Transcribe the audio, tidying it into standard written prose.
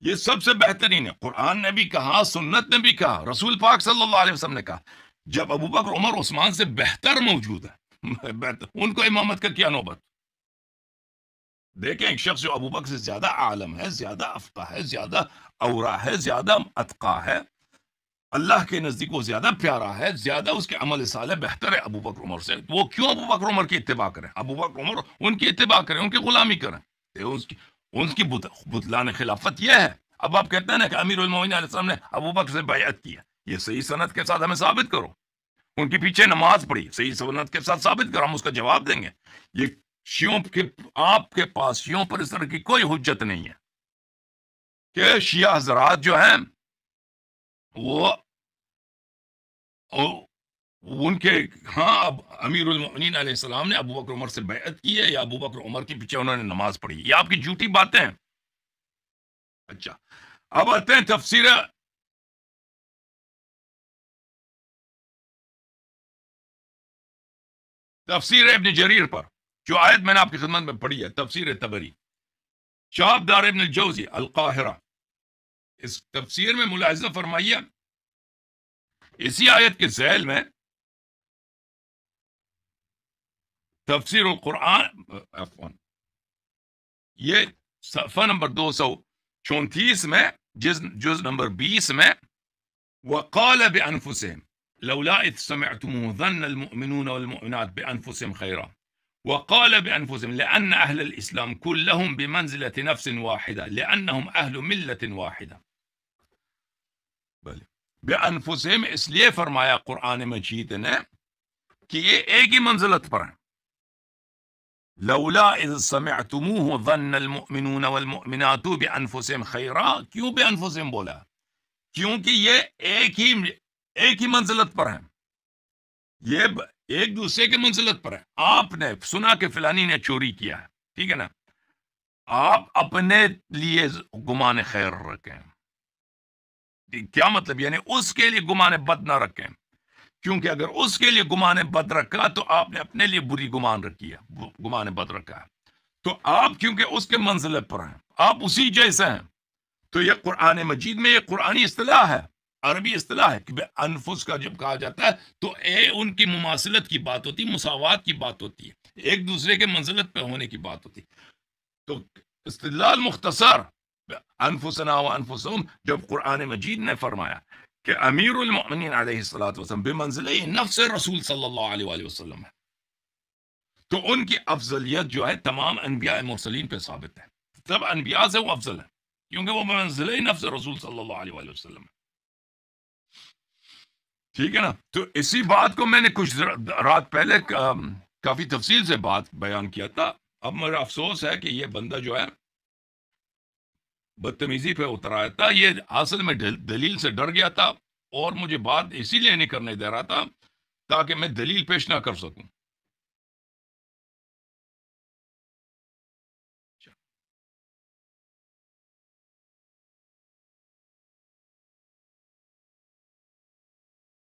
یہ سب سے بہترین ہے، قرآن نے بھی کہا، سنت نے بھی کہا، رسول پاک صلی اللہ علیہ وسلم نے کہا، جب ابو بکر عمر عثمان سے بہتر موجود ہے بہتر، ان کو امامت کا کیا نوبت؟ دیکھیں ایک شخص جو ابو بکر سے زیادہ عالم ہے، زیادہ افقہ ہے، زیادہ اورا ہے، زیادہ اتقا ہے، اللہ کے نزدیک وہ زیادہ پیارا ہے، زیادہ اس کے عمل صالح بہتر ہے ابو بکر عمر سے، وہ کیوں ابو بکر عمر کی اتباع کریں؟ ابو بکر عمر ان کی اتباع کریں، ان کی غلامی کریں، ان کی بطلان خلافت یہ ہے۔ اب آپ کہتے ہیں نا کہ امیر المومنین علیہ السلام نے ابو بکر سے بیعت کی ہے، یہ صحیح سند کے ساتھ ہمیں ثابت کرو، ان کے پیچھے نماز پڑھی، صحیح سند کے ساتھ ثابت کرو، ہم اس کا جواب دیں گے۔ یہ شیعوں کے، آپ کے پاس شیعوں پر اس طرح کی کوئی حجت نہیں ہے کہ شیعہ حضرات جو ہیں وہ ان کے، ہاں اب امیر المؤمنین علیہ السلام نے ابو بکر عمر سے بیعت کی ہے، یا ابو بکر عمر کے پیچھے انہوں نے نماز پڑھی، یہ آپ کی جھوٹی باتیں ہیں۔ اچھا، اب آتے ہیں تفسیر ابن جریر پر، جو آیت میں نے آپ کی خدمت میں پڑھی ہے، تفسیر تبری، شہاب دار ابن الجوزی القاہرہ، اس تفسیر میں ملاحظہ فرمائیے، اسی آیت کے ذیل میں تفسیر القرآن، عفواً، یہ صفحہ نمبر 234 میں، جز نمبر 20 میں، وقال بأنفسهم لولا إذ سمعتموه ظن المؤمنون والمؤمنات بأنفسهم خيرا وقال بأنفسهم لأن أهل الإسلام كلهم بمنزلة نفس واحدة لأنهم أهل ملة واحدة، بأنفسهم اس لیے فرمایا قرآن مجید نے کہ یہ ایک ہی منزلت پر ہیں۔ لولا اذ سمعتموه ظن المؤمنون والمؤمنات بانفسهم خیرا، کیوں بانفسهم بولا؟ کیونکہ یہ ایک ہی منزلت پر ہیں، یہ ایک دوسرے کے منزلت پر ہیں۔ آپ نے سنا کہ فلانی نے چوری کیا ہے، ٹھیک ہے نا، آپ اپنے لیے گمان خیر رکھیں، کیا مطلب؟ یعنی اس کے لیے گمان بد نہ رکھیں، کیونکہ اگر اس کے لیے گمان بد رکھا تو آپ نے اپنے لیے بری گمان رکھی ہے، گمان بد رکھا ہے، تو آپ کیونکہ اس کے منزلت پر ہیں، آپ اسی جیسے ہیں، تو یہ قرآن مجید میں یہ قرآنی اصطلاح ہے، عربی اصطلاح ہے کہ انفس کا جب کہا جاتا ہے تو ان کی مماثلت کی بات ہوتی ہے، مساوات کی بات ہوتی ہے، ایک دوسرے کے منزلت پہ ہونے کی بات ہوتی ہے۔ تو استدلال مختصر، انفسنا و انفسهم، جب قرآن مجید نے فرمایا کہ امیر المؤمنین علیہ الصلوۃ والسلام بمنزلہ نفس رسول صلی اللہ علیہ وآلہ وسلم ہے، تو ان کی افضلیت جو ہے تمام انبیاء مرسلین پہ ثابت ہے، سب انبیاء سے وہ افضل ہے، کیونکہ وہ بمنزلہ نفس رسول صلی اللہ علیہ وآلہ وسلم ہے، ٹھیک ہے نا۔ تو اسی بات کو میں نے کچھ رات پہلے کافی تفصیل سے بات بیان کیا تھا۔ اب میرا افسوس ہے کہ یہ بندہ جو ہے بدتمیزی پہ اتر آیا تھا، یہ اصل میں دلیل سے ڈر گیا تھا، اور مجھے بات اسی لیے نہیں کرنے دے رہا تھا تاکہ میں دلیل پیش نہ کر سکوں۔